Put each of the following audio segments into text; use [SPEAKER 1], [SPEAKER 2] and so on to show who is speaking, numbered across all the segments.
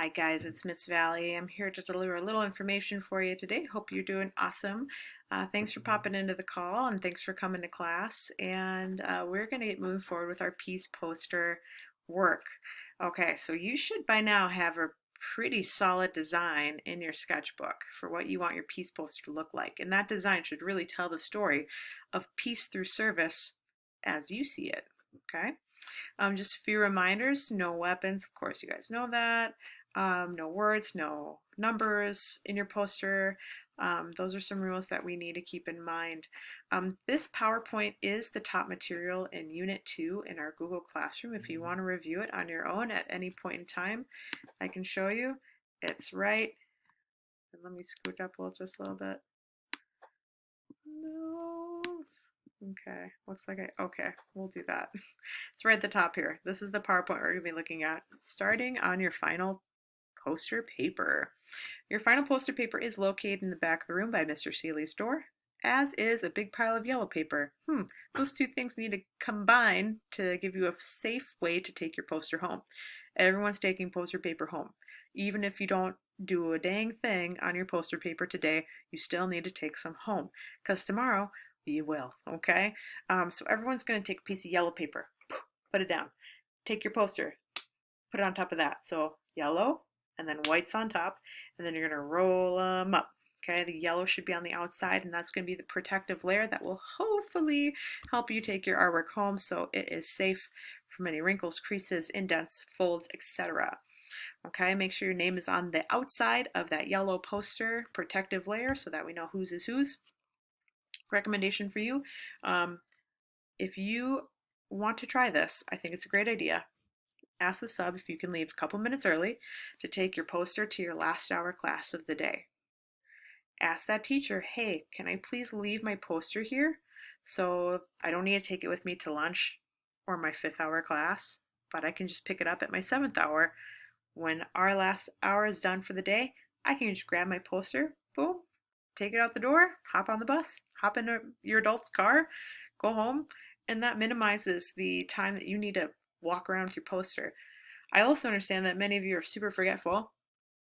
[SPEAKER 1] Hi guys, it's Miss Valley. I'm here to deliver a little information for you today. Hope you're doing awesome. Thanks for popping into the call and thanks for coming to class. And we're going to get moving forward with our piece poster work. Okay, so you should by now have a pretty solid design in your sketchbook for what you want your piece poster to look like. And that design should really tell the story of peace through service as you see it. Okay. Just a few reminders, no weapons, of course you guys know that. No words, no numbers in your poster. Those are some rules that we need to keep in mind. This PowerPoint is the top material in Unit 2 in our Google Classroom. If you want to review it on your own at any point in time, I can show you. It's right. And let me scoot up just a little bit. No. Okay, looks like okay, we'll do that. It's right at the top here. This is the PowerPoint we're going to be looking at starting on your final poster paper. Your final poster paper is located in the back of the room by Mr. Seeley's door, as is a big pile of yellow paper. Those two things need to combine to give you a safe way to take your poster home. Everyone's taking poster paper home. Even if you don't do a dang thing on your poster paper today, you still need to take some home, because tomorrow you will, okay? So everyone's going to take a piece of yellow paper, put it down. Take your poster, put it on top of that. So yellow, and then white's on top, and then you're going to roll them up. Okay, the yellow should be on the outside, and that's going to be the protective layer that will hopefully help you take your artwork home so it is safe from any wrinkles, creases, indents, folds, etc. Okay, make sure your name is on the outside of that yellow poster protective layer so that we know whose is whose. Recommendation for you, if you want to try this, I think it's a great idea. Ask the sub if you can leave a couple minutes early to take your poster to your last hour class of the day. Ask that teacher, hey, can I please leave my poster here so I don't need to take it with me to lunch or my 5th hour class, but I can just pick it up at my 7th hour. When our last hour is done for the day, I can just grab my poster, boom, take it out the door, hop on the bus, hop in your adult's car, go home, and that minimizes the time that you need to walk around with your poster. I also understand that many of you are super forgetful,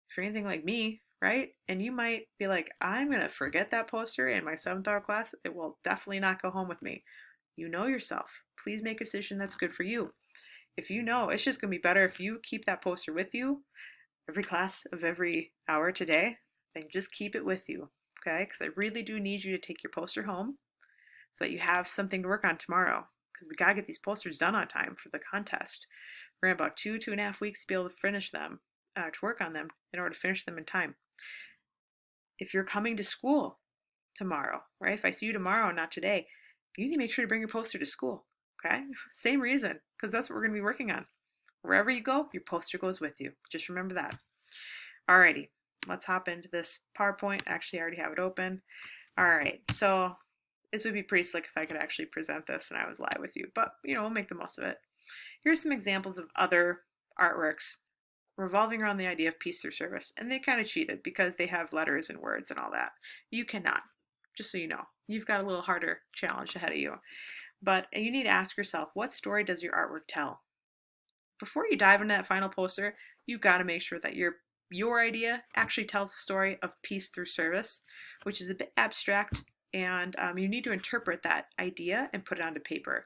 [SPEAKER 1] if you're anything like me, right? And you might be like, I'm going to forget that poster in my 7th hour class. It will definitely not go home with me. You know yourself. Please make a decision that's good for you. If you know it's just going to be better if you keep that poster with you every class of every hour today, then just keep it with you, okay? Because I really do need you to take your poster home so that you have something to work on tomorrow, because we got to get these posters done on time for the contest. We're going to have about 2.5 weeks to be able to finish them, to work on them in order to finish them in time. If you're coming to school tomorrow, right? If I see you tomorrow and not today, you need to make sure to bring your poster to school, okay? Same reason, because that's what we're going to be working on. Wherever you go, your poster goes with you. Just remember that. Alrighty, let's hop into this PowerPoint. Actually, I already have it open. Alright, so this would be pretty slick if I could actually present this and I was live with you, but we'll make the most of it. Here's some examples of other artworks revolving around the idea of peace through service, and they kind of cheated because they have letters and words and all that. You cannot, just so you know. You've got a little harder challenge ahead of you. But you need to ask yourself, what story does your artwork tell? Before you dive into that final poster, you've got to make sure that your idea actually tells the story of peace through service, which is a bit abstract, and you need to interpret that idea and put it onto paper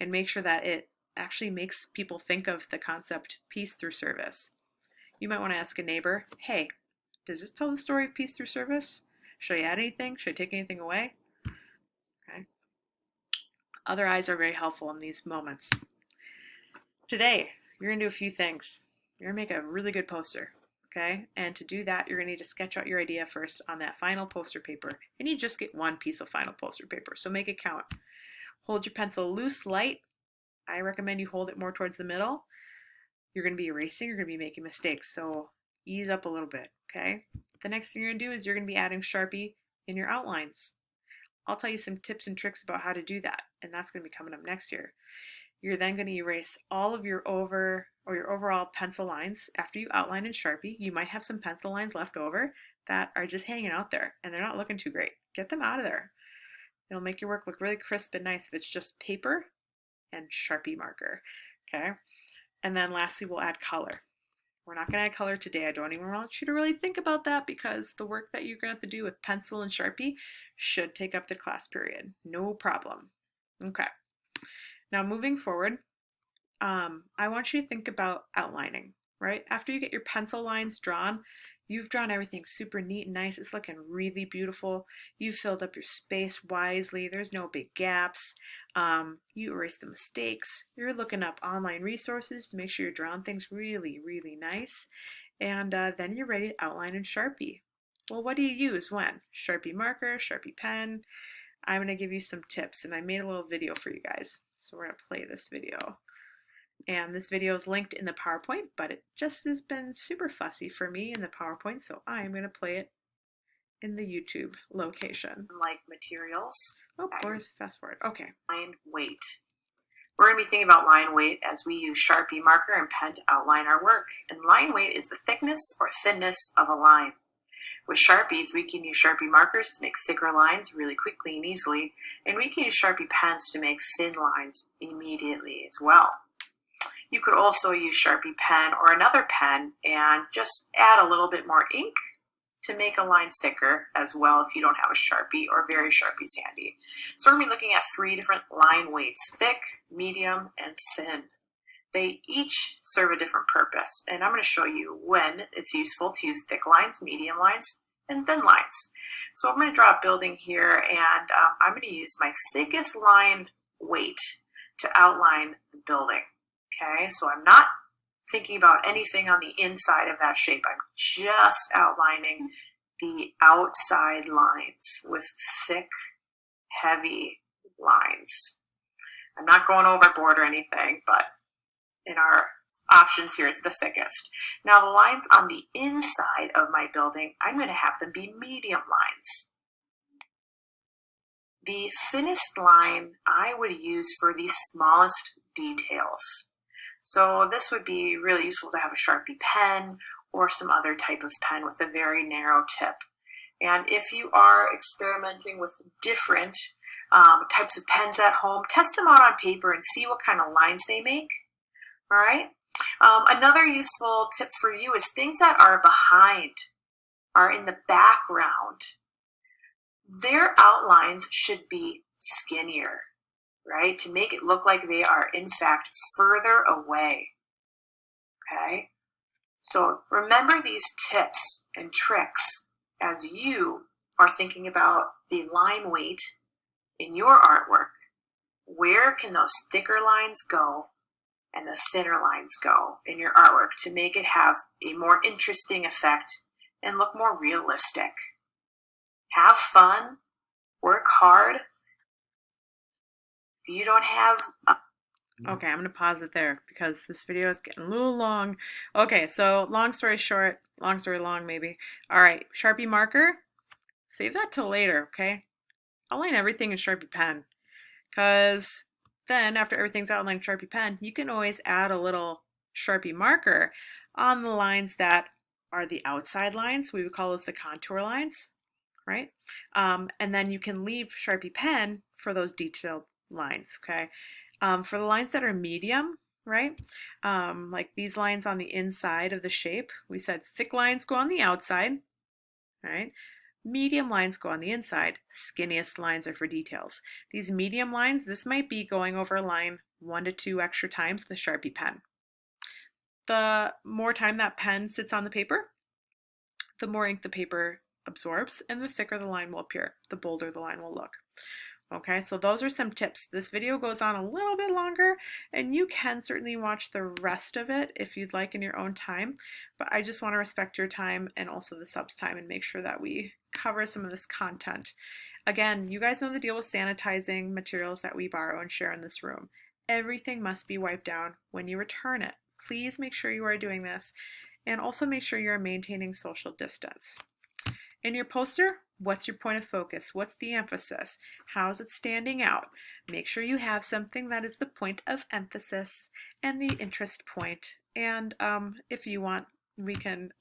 [SPEAKER 1] and make sure that it actually makes people think of the concept peace through service. You might want to ask a neighbor, hey, does this tell the story of peace through service? Should I add anything? Should I take anything away? Okay. Other eyes are very helpful in these moments. Today, you're going to do a few things. You're going to make a really good poster, okay? And to do that, you're going to need to sketch out your idea first on that final poster paper. And you just get one piece of final poster paper, so make it count. Hold your pencil loose, light. I recommend you hold it more towards the middle. You're going to be erasing, you're going to be making mistakes, so ease up a little bit, okay? The next thing you're going to do is you're going to be adding Sharpie in your outlines. I'll tell you some tips and tricks about how to do that, and that's going to be coming up next year. You're then going to erase all of your overall pencil lines after you outline in Sharpie. You might have some pencil lines left over that are just hanging out there and they're not looking too great. Get them out of there. It'll make your work look really crisp and nice if it's just paper and Sharpie marker, okay? And then lastly, we'll add color. We're not going to add color today. I don't even want you to really think about that because the work that you're going to have to do with pencil and Sharpie should take up the class period. No problem. Okay. Now moving forward, I want you to think about outlining, right? After you get your pencil lines drawn, you've drawn everything super neat and nice. It's looking really beautiful. You've filled up your space wisely. There's no big gaps. You erase the mistakes. You're looking up online resources to make sure you're drawing things really, really nice. And then you're ready to outline in Sharpie. Well, what do you use when? Sharpie marker, Sharpie pen. I'm going to give you some tips, and I made a little video for you guys. So we're going to play this video. And this video is linked in the PowerPoint, but it just has been super fussy for me in the PowerPoint, so I'm going to play it in the YouTube location.
[SPEAKER 2] Like materials.
[SPEAKER 1] Oh, where's fast forward? Okay.
[SPEAKER 2] Line weight. We're going to be thinking about line weight as we use Sharpie marker and pen to outline our work. And line weight is the thickness or thinness of a line. With Sharpies, we can use Sharpie markers to make thicker lines really quickly and easily, and we can use Sharpie pens to make thin lines immediately as well. You could also use Sharpie pen or another pen and just add a little bit more ink to make a line thicker as well if you don't have a Sharpie or very Sharpies handy. So we're going to be looking at 3 different line weights: thick, medium, and thin. They each serve a different purpose, and I'm going to show you when it's useful to use thick lines, medium lines, and thin lines. So I'm going to draw a building here, and I'm going to use my thickest line weight to outline the building. Okay, so I'm not thinking about anything on the inside of that shape. I'm just outlining the outside lines with thick, heavy lines. I'm not going overboard or anything, but in our options here, it's the thickest. Now the lines on the inside of my building, I'm going to have them be medium lines. The thinnest line I would use for the smallest details. So this would be really useful to have a Sharpie pen or some other type of pen with a very narrow tip. And if you are experimenting with different types of pens at home, test them out on paper and see what kind of lines they make. All right. Another useful tip for you is things that are behind, are in the background. Their outlines should be skinnier, right? To make it look like they are in fact further away. Okay. So remember these tips and tricks as you are thinking about the line weight in your artwork. Where can those thicker lines go and the thinner lines go in your artwork to make it have a more interesting effect and look more realistic? Have fun, work hard. If you don't have
[SPEAKER 1] Okay, I'm going to pause it there because this video is getting a little long. Okay, so long story short, long story long maybe. All right, Sharpie marker, save that till later, okay? Outline everything in Sharpie pen because then after everything's outlined in Sharpie pen, you can always add a little Sharpie marker on the lines that are the outside lines. We would call those the contour lines, right? And then you can leave Sharpie pen for those detailed lines, okay? For the lines that are medium, right? Like these lines on the inside of the shape, we said thick lines go on the outside, right? Medium lines go on the inside. Skinniest lines are for details. These medium lines, this might be going over a line 1 to 2 extra times with the Sharpie pen. The more time that pen sits on the paper, the more ink the paper absorbs and the thicker the line will appear, the bolder the line will look. Okay, so those are some tips. This video goes on a little bit longer and you can certainly watch the rest of it if you'd like in your own time, but I just want to respect your time and also the subs time and make sure that we cover some of this content. Again, you guys know the deal with sanitizing materials that we borrow and share in this room. Everything must be wiped down when you return it. Please make sure you are doing this and also make sure you're maintaining social distance. In your poster, what's your point of focus? What's the emphasis? How's it standing out? Make sure you have something that is the point of emphasis and the interest point. And if you want, we can,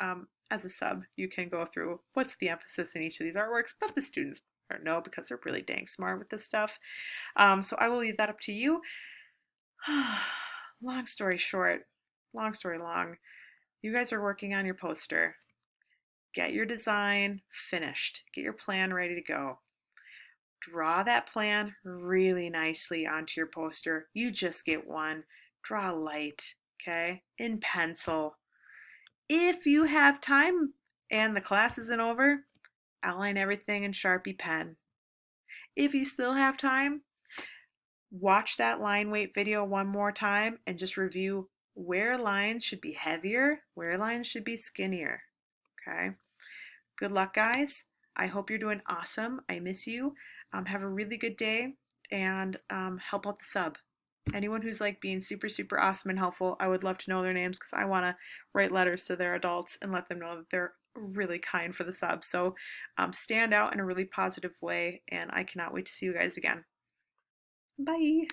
[SPEAKER 1] as a sub, you can go through what's the emphasis in each of these artworks, but the students don't know because they're really dang smart with this stuff. So I will leave that up to you. Long story short, long story long. You guys are working on your poster. Get your design finished. Get your plan ready to go. Draw that plan really nicely onto your poster. You just get one. Draw light, okay, in pencil. If you have time and the class isn't over, outline everything in Sharpie pen. If you still have time, watch that line weight video one more time and just review where lines should be heavier, where lines should be skinnier. Okay. Good luck, guys. I hope you're doing awesome. I miss you. Have a really good day and help out the sub. Anyone who's like being super, super awesome and helpful, I would love to know their names because I want to write letters to their adults and let them know that they're really kind for the sub. So stand out in a really positive way, and I cannot wait to see you guys again. Bye.